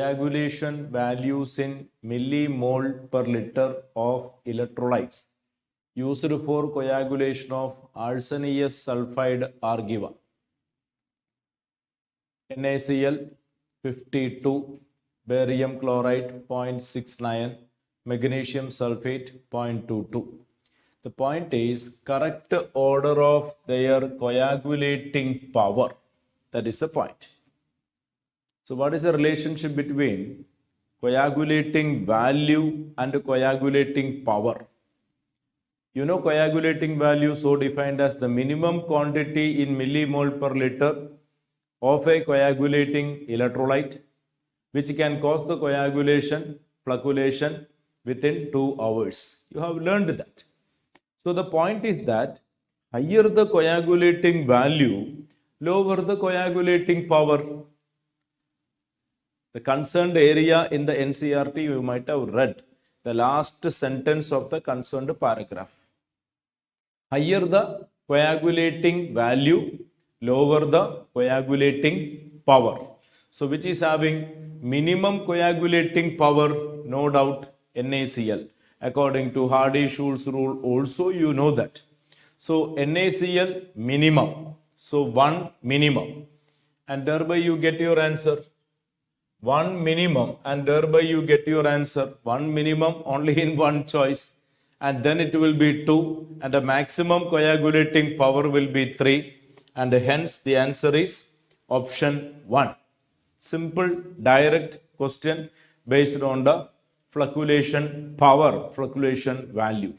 coagulation values in millimole per liter of electrolytes used for coagulation of arsenious sulfide are given. NaCl 52, barium chloride 0.69, magnesium sulfate 0.22. The point is correct order of their coagulating power. That is the point. So what is the relationship between coagulating value and coagulating power? You know coagulating value so defined as the minimum quantity in millimole per liter of a coagulating electrolyte which can cause the coagulation, flocculation within 2 hours. You have learned that. So the point is that higher the coagulating value, lower the coagulating power. The concerned area in the NCERT, you might have read the last sentence of the concerned paragraph. Higher the coagulating value, lower the coagulating power. So which is having minimum coagulating power, no doubt, NaCl. According to Hardy-Schultz rule also you know that. So NaCl minimum. So 1 minimum. And thereby you get your answer. 1 minimum and thereby you get your answer. 1 minimum only in one choice. And then it will be 2. And the maximum coagulating power will be 3. And hence the answer is option 1. Simple, direct question based on the flocculation power, flocculation value.